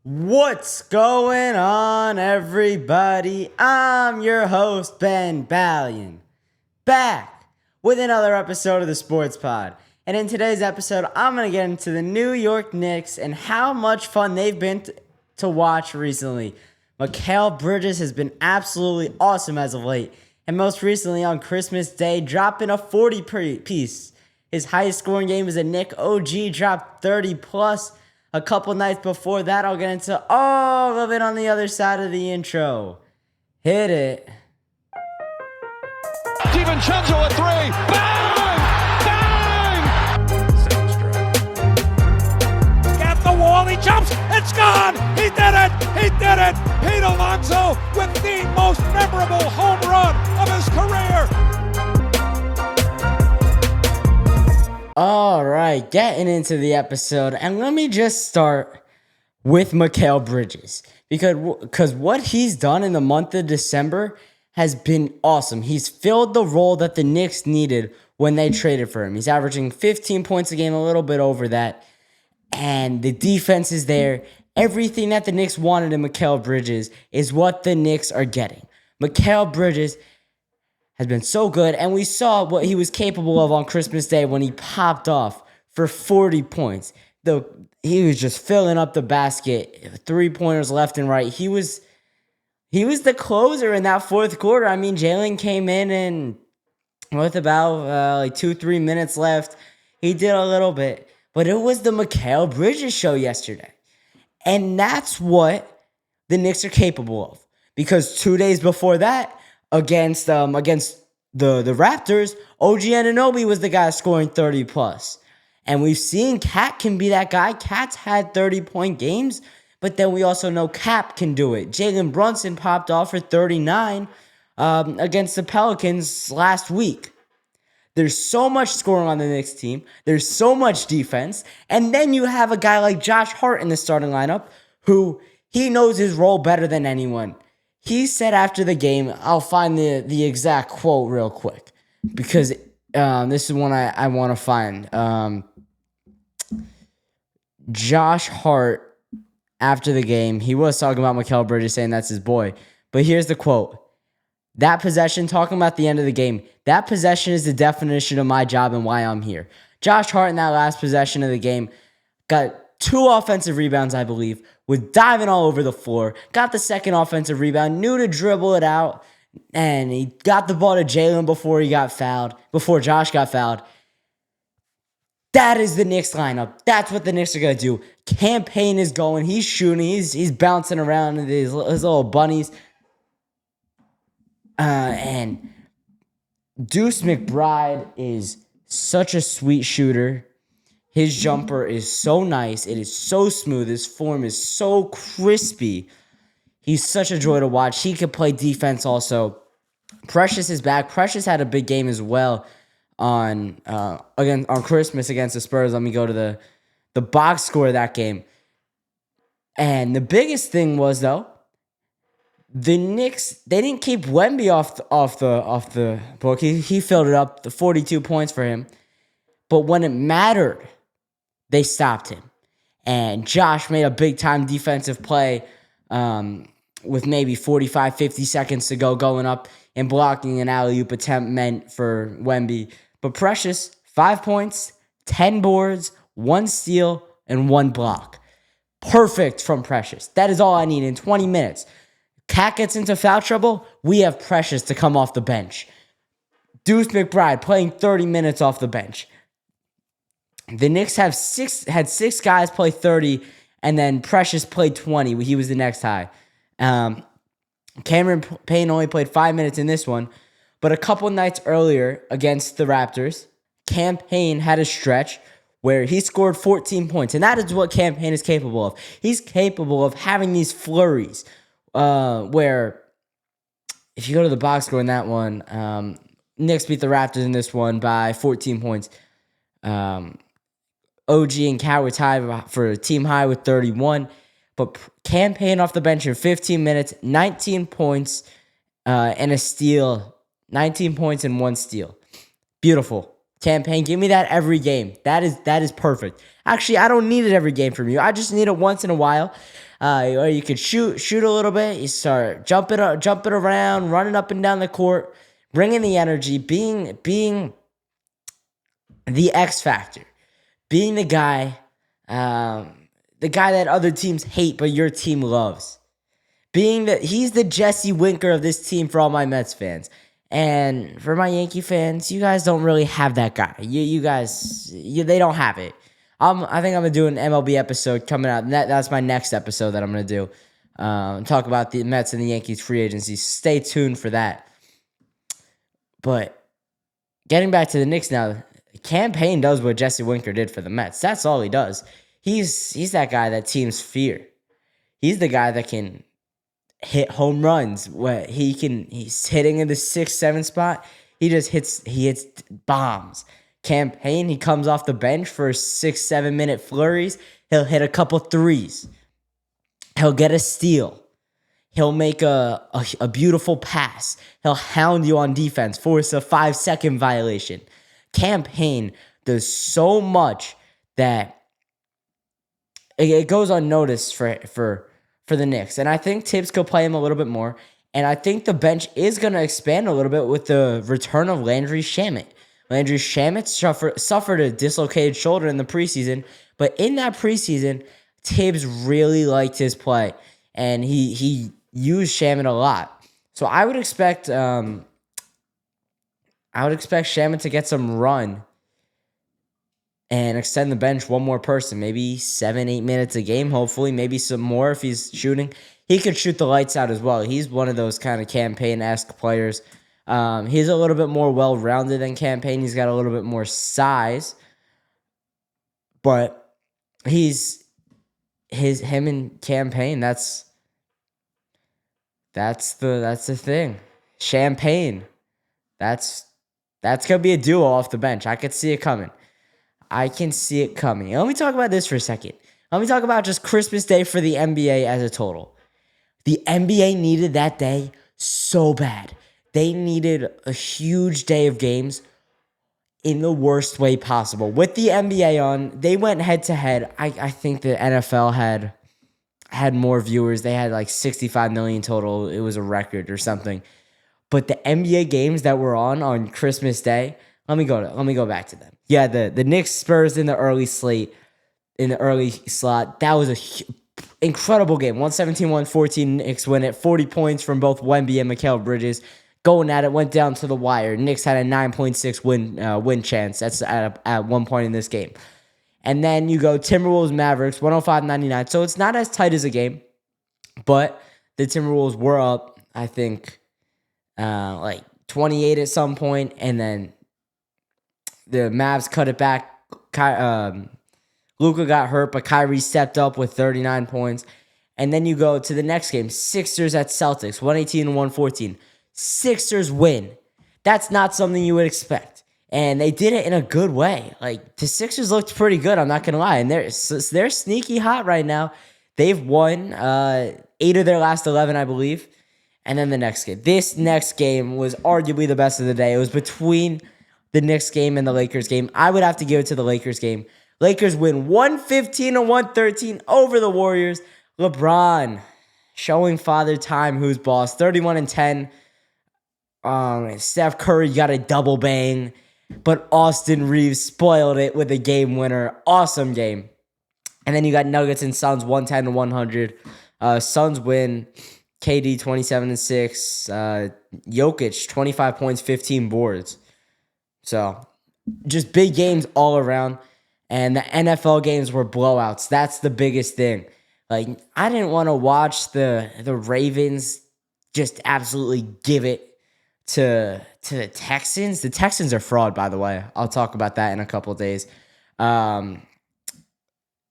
What's going on, everybody? I'm your host, Ben Ballion, back with another episode of the Sports Pod. And in today's episode, I'm going to get into the New York Knicks and how much fun they've been to watch recently. Mikal Bridges has been absolutely awesome as of late, and most recently on Christmas Day, dropping a 40-piece. His highest scoring game as a Knick OG, dropped 30+. A couple nights before that, I'll get into all of it on the other side of the intro. Hit it. DiVincenzo at three. Bang! Bang! Got the wall. He jumps. It's gone. He did it. He did it. Pete Alonso with the most memorable home run of his career. All right, getting into the episode, and let me just start with Mikal Bridges because what he's done in the month of December has been awesome. He's filled the role that the Knicks needed when they traded for him. He's averaging 15 points a game, a little bit over that, and the defense is there. Everything that the Knicks wanted in Mikal Bridges is what the Knicks are getting. Mikal Bridges has been so good, and we saw what he was capable of on Christmas Day when he popped off for 40 points. He was just filling up the basket, three-pointers left and right. He was the closer in that fourth quarter. I mean, Jalen came in and with about 2-3 minutes left, he did a little bit. But it was the Mikal Bridges show yesterday. And that's what the Knicks are capable of. Because 2 days before that, against the Raptors, OG Anunoby was the guy scoring 30+. And we've seen Cat can be that guy. Cat's had 30-point games, but then we also know Cap can do it. Jalen Brunson popped off for 39 against the Pelicans last week. There's so much scoring on the Knicks team. There's so much defense. And then you have a guy like Josh Hart in the starting lineup who he knows his role better than anyone. He said after the game, I'll find the exact quote real quick because this is one I want to find. Josh Hart, after the game, he was talking about Mikal Bridges saying that's his boy. But here's the quote. That possession, talking about the end of the game, that possession is the definition of my job and why I'm here. Josh Hart in that last possession of the game got 2 offensive rebounds, I believe, was diving all over the floor, got the second offensive rebound, knew to dribble it out, and he got the ball to Jalen before Josh got fouled. That is the Knicks lineup. That's what the Knicks are going to do. Campaign is going. He's shooting. He's bouncing around his little bunnies. And Deuce McBride is such a sweet shooter. His jumper is so nice. It is so smooth. His form is so crispy. He's such a joy to watch. He can play defense also. Precious is back. Precious had a big game as well on Christmas against the Spurs. Let me go to the box score of that game. And the biggest thing was, though, the Knicks, they didn't keep Wemby off the book. He filled it up, the 42 points for him. But when it mattered, they stopped him. And Josh made a big-time defensive play with maybe 45, 50 seconds to go, going up and blocking an alley-oop attempt meant for Wemby. But Precious, 5 points, 10 boards, 1 steal, and 1 block. Perfect from Precious. That is all I need in 20 minutes. Cat gets into foul trouble, we have Precious to come off the bench. Deuce McBride playing 30 minutes off the bench. The Knicks had 6 guys play 30, and then Precious played 20. He was the next high. Cameron Payne only played 5 minutes in this one, but a couple nights earlier against the Raptors, Cam Payne had a stretch where he scored 14 points, and that is what Cam Payne is capable of. He's capable of having these flurries where, if you go to the box score in that one, Knicks beat the Raptors in this one by 14 points. OG and Cat were tied for a team high with 31. But Cam Payne off the bench in 15 minutes, 19 points and a steal. 19 points and 1 steal. Beautiful. Cam Payne, give me that every game. That is perfect. Actually, I don't need it every game from you. I just need it once in a while. or you could shoot a little bit. You start jumping around, running up and down the court, bringing the energy, being the X factor, being the guy that other teams hate but your team loves. He's the Jesse Winker of this team for all my Mets fans. And for my Yankee fans, you guys don't really have that guy. You guys, they don't have it. I think I'm gonna do an MLB episode coming out. That's my next episode that I'm gonna do. Talk about the Mets and the Yankees free agency. Stay tuned for that. But getting back to the Knicks now, Campaign does what Jesse Winker did for the Mets. That's all he does. He's that guy that teams fear. He's the guy that can hit home runs. Where he's hitting in the 6-7 spot. He hits bombs. Campaign, he comes off the bench for 6-7 minute flurries. He'll hit a couple threes. He'll get a steal. He'll make a beautiful pass. He'll hound you on defense, force a 5-second violation. Campaign does so much that it goes unnoticed for the Knicks. And I think Tibbs could play him a little bit more. And I think the bench is going to expand a little bit with the return of Landry Shamet. Landry Shamet suffered a dislocated shoulder in the preseason. But in that preseason, Tibbs really liked his play. And he used Shamet a lot. So I would expect Shamet to get some run and extend the bench one more person, maybe 7-8 minutes a game, hopefully, maybe some more if he's shooting. He could shoot the lights out as well. He's one of those kind of Campaign-esque players. He's a little bit more well-rounded than Campaign. He's got a little bit more size, but him and Campaign. That's the thing. Champagne. That's gonna be a duo off the bench. I could see it coming. Let me talk about this for a second. Let me talk about just Christmas Day for the NBA as a total. The NBA needed that day so bad. They needed a huge day of games in the worst way possible. With the NBA on, they went head to head. I think the NFL had more viewers. They had like 65 million total. It was a record or something. But the NBA games that were on Christmas Day, let me go back to them. Yeah, the Knicks Spurs in the early slot. That was an incredible game. 117-114. Knicks win it. 40 points from both Wemby and Mikal Bridges. Going at it, went down to the wire. Knicks had a 9.6 win chance. That's at one point in this game. And then you go Timberwolves Mavericks 105-99. So it's not as tight as a game, but the Timberwolves were up, I think, like 28 at some point, and then the Mavs cut it back. Luka got hurt, but Kyrie stepped up with 39 points. And then you go to the next game, Sixers at Celtics, 118-114. Sixers win. That's not something you would expect. And they did it in a good way. Like, the Sixers looked pretty good, I'm not going to lie. And they're sneaky hot right now. They've won 8 of their last 11, I believe. And then the next game. This next game was arguably the best of the day. It was between the Knicks game and the Lakers game. I would have to give it to the Lakers game. Lakers win 115-113 over the Warriors. LeBron showing Father Time who's boss. 31-10. Steph Curry got a double bang. But Austin Reeves spoiled it with a game winner. Awesome game. And then you got Nuggets and Suns 110-100. Suns win. KD 27-6. Jokic 25 points, 15 boards. So just big games all around. And the NFL games were blowouts. That's the biggest thing. Like, I didn't want to watch the Ravens just absolutely give it to the Texans. The Texans are fraud, by the way. I'll talk about that in a couple of days. The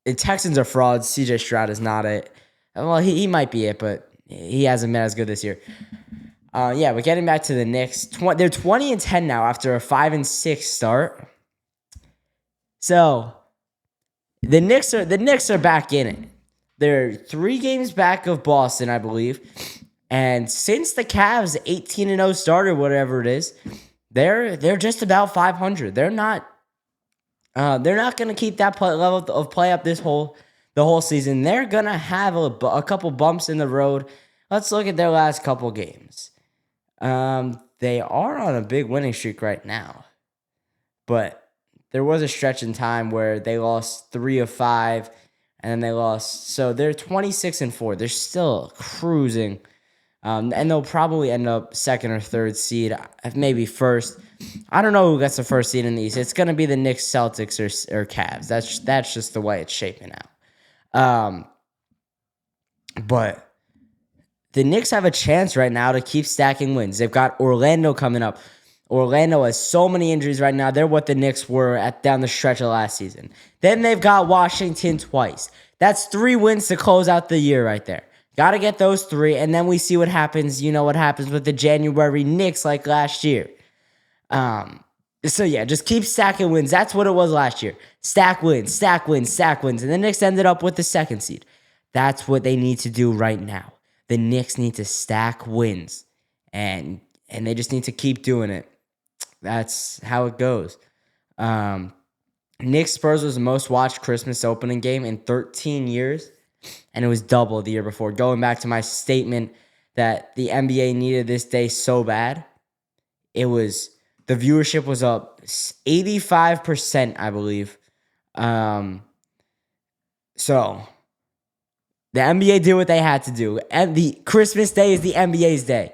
Texans are frauds. CJ Stroud is not it. Well, he might be it, but he hasn't been as good this year. But getting back to the Knicks, they're 20-10 now after a 5-6 start. So the Knicks are back in it. They're 3 games back of Boston, I believe. And since the Cavs 18-0 start or whatever it is, they're just about 500. They're not going to keep that level of play up this whole the whole season. They're going to have a couple bumps in the road. Let's look at their last couple games. They are on a big winning streak right now, but there was a stretch in time where they lost 3 of 5, and then they lost. So they're 26-4. They're still cruising, and they'll probably end up second or third seed, maybe first. I don't know who gets the first seed in the East. It's going to be the Knicks, Celtics, or Cavs. That's just the way it's shaping out. But the Knicks have a chance right now to keep stacking wins. They've got Orlando coming up. Orlando has so many injuries right now. They're what the Knicks were down the stretch of last season. Then they've got Washington twice. That's 3 wins to close out the year right there. Got to get those 3, and then we see what happens. You know what happens with the January Knicks like last year. So yeah, just keep stacking wins. That's what it was last year. Stack wins, stack wins, stack wins. And the Knicks ended up with the 2nd seed. That's what they need to do right now. The Knicks need to stack wins. And they just need to keep doing it. That's how it goes. Knicks Spurs was the most watched Christmas opening game in 13 years. And it was double the year before. Going back to my statement that the NBA needed this day so bad, the viewership was up 85%, I believe. So the NBA did what they had to do. And the Christmas day is the NBA's day.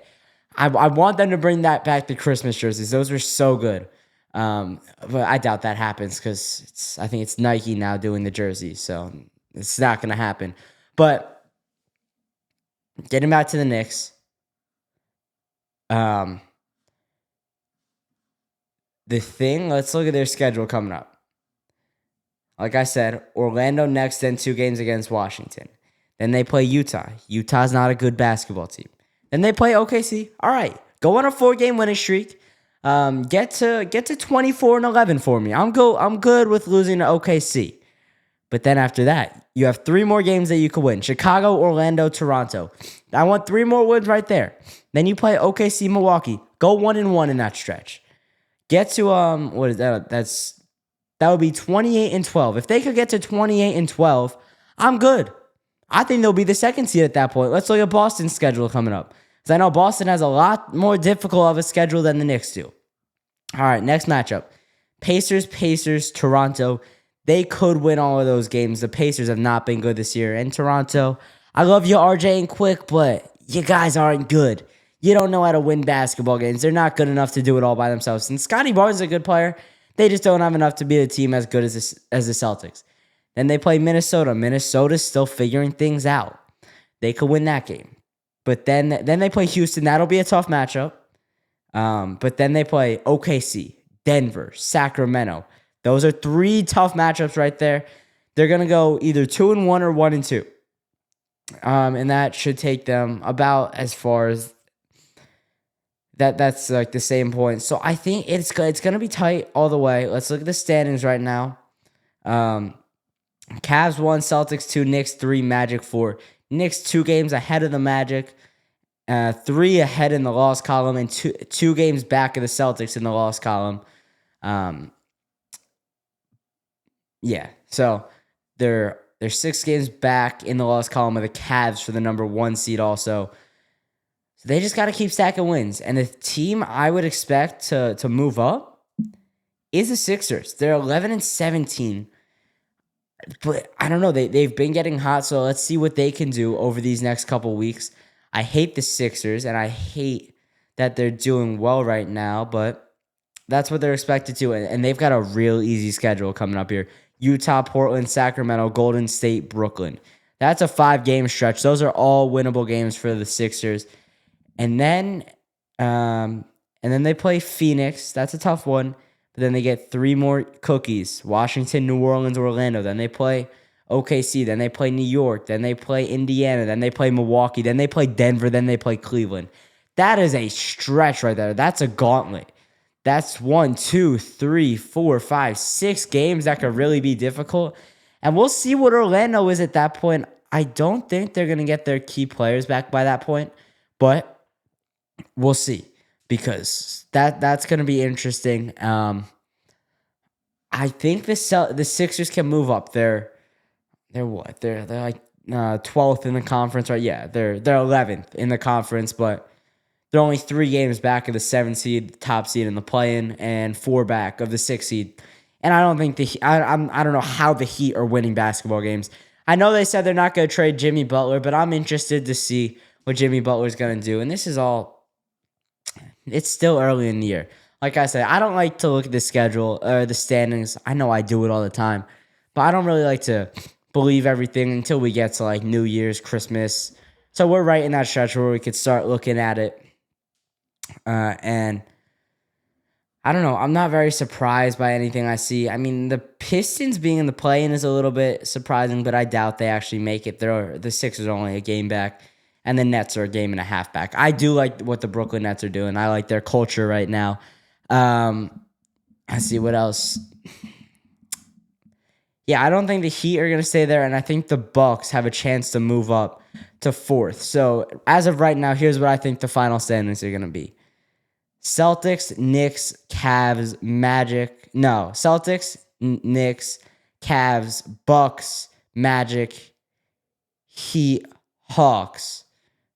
I want them to bring that back to Christmas jerseys. Those were so good. But I doubt that happens because I think it's Nike now doing the jerseys. So it's not going to happen. But getting back to the Knicks. Let's look at their schedule coming up. Like I said, Orlando next, then 2 games against Washington. Then they play Utah. Utah's not a good basketball team. Then they play OKC. All right, go on a 4-game winning streak. Get to 24-11 for me. I'm good with losing to OKC. But then after that, you have 3 more games that you could win. Chicago, Orlando, Toronto. I want 3 more wins right there. Then you play OKC, Milwaukee. Go 1-1 in that stretch. Get to what is that? That would be 28-12. If they could get to 28-12, I'm good. I think they'll be the 2nd seed at that point. Let's look at Boston's schedule coming up. Because I know Boston has a lot more difficult of a schedule than the Knicks do. All right, next matchup. Pacers, Toronto. They could win all of those games. The Pacers have not been good this year. And Toronto, I love you, RJ and Quick, but you guys aren't good. You don't know how to win basketball games. They're not good enough to do it all by themselves. And Scotty Barnes is a good player. They just don't have enough to be a team as good as the Celtics. Then they play Minnesota. Minnesota's still figuring things out. They could win that game. But then they play Houston. That'll be a tough matchup. But then they play OKC, Denver, Sacramento. Those are 3 tough matchups right there. They're going to go either 2-1 or 1-2. And that should take them about as far as that's like the same point. So I think it's going to be tight all the way. Let's look at the standings right now. Cavs 1, Celtics 2, Knicks 3, Magic 4. Knicks 2 games ahead of the Magic, 3 ahead in the loss column, and 2 games back of the Celtics in the loss column. Yeah, so they're 6 games back in the loss column of the Cavs for the number 1 seed also. So they just got to keep stacking wins. And the team I would expect to move up is the Sixers. They're 11-17. But I don't know. They've been getting hot, so let's see what they can do over these next couple weeks. I hate the Sixers, and I hate that they're doing well right now, but that's what they're expected to. And they've got a real easy schedule coming up here. Utah, Portland, Sacramento, Golden State, Brooklyn. That's a 5-game stretch. Those are all winnable games for the Sixers. And then they play Phoenix. That's a tough one. But then they get 3 more cookies. Washington, New Orleans, Orlando. Then they play OKC. Then they play New York. Then they play Indiana. Then they play Milwaukee. Then they play Denver. Then they play Cleveland. That is a stretch right there. That's a gauntlet. That's 1, 2, 3, 4, 5, 6 games that could really be difficult. And we'll see what Orlando is at that point. I don't think they're going to get their key players back by that point. But we'll see. Because that's going to be interesting. I think the Sixers can move up. They're they're what? They're like 12th in the conference, right? Yeah, they're 11th in the conference, but they're only 3 games back of the 7th seed, top seed in the play-in, and 4 back of the 6th seed. And I don't think I don't know how the Heat are winning basketball games. I know they said they're not going to trade Jimmy Butler, but I'm interested to see what Jimmy Butler's going to do. And this is all, it's still early in the year. Like I said, I don't like to look at the schedule or the standings. I know I do it all the time, but I don't really like to believe everything until we get to like New Year's, Christmas. So we're right in that stretch where we could start looking at it. And I don't know. I'm not very surprised by anything I see. I mean, the Pistons being in the play-in is a little bit surprising, but I doubt they actually make it. The Sixers are only a game back, and the Nets are a game and a half back. I do like what the Brooklyn Nets are doing. I like their culture right now. Let's see what else. Yeah, I don't think the Heat are going to stay there, and I think the Bucks have a chance to move up to 4th. So as of right now, here's what I think the final standings are going to be. Celtics, Knicks, Cavs, Magic. No, Celtics, Knicks, Cavs, Bucks, Magic, Heat, Hawks.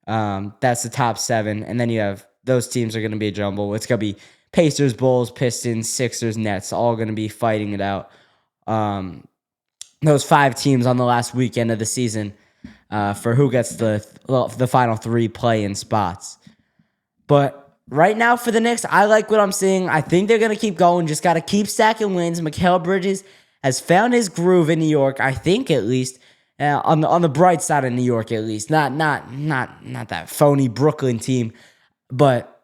That's the top 7. And then you have those teams are going to be a jumble. It's going to be Pacers, Bulls, Pistons, Sixers, Nets, all going to be fighting it out. Those 5 teams on the last weekend of the season for who gets the final 3 play-in spots. But right now for the Knicks, I like what I'm seeing. I think they're going to keep going. Just got to keep stacking wins. Mikal Bridges has found his groove in New York, I think at least. On the bright side of New York at least. Not that phony Brooklyn team. But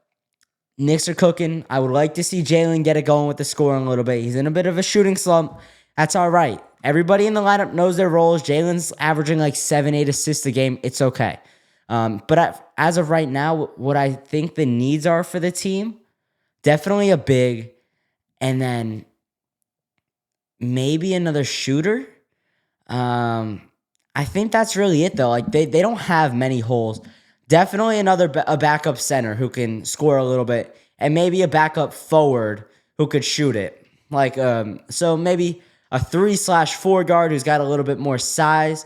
Knicks are cooking. I would like to see Jalen get it going with the scoring a little bit. He's in a bit of a shooting slump. That's all right. Everybody in the lineup knows their roles. Jalen's averaging like 7-8 assists a game. It's okay. But as of right now, what I think the needs are for the team, definitely a big, and then maybe another shooter. I think that's really it, though. Like they don't have many holes. Definitely a backup center who can score a little bit, and maybe a backup forward who could shoot it. Like so maybe a 3/4 guard who's got a little bit more size.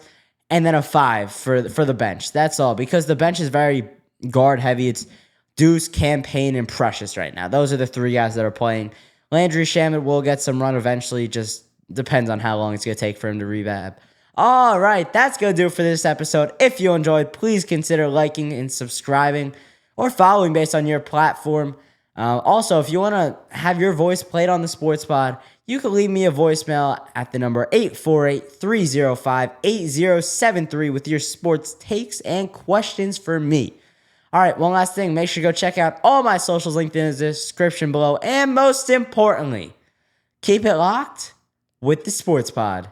And then a 5 for the bench. That's all. Because the bench is very guard heavy. It's Deuce, Campaign, and Precious right now. Those are the 3 guys that are playing. Landry Shamet will get some run eventually. Just depends on how long it's going to take for him to revamp. All right, that's going to do it for this episode. If you enjoyed, please consider liking and subscribing or following based on your platform. Also, if you want to have your voice played on the Sports Pod, you can leave me a voicemail at the number 848-305-8073 with your sports takes and questions for me. All right, one last thing. Make sure to go check out all my socials linked in the description below. And most importantly, keep it locked with the Sports Pod.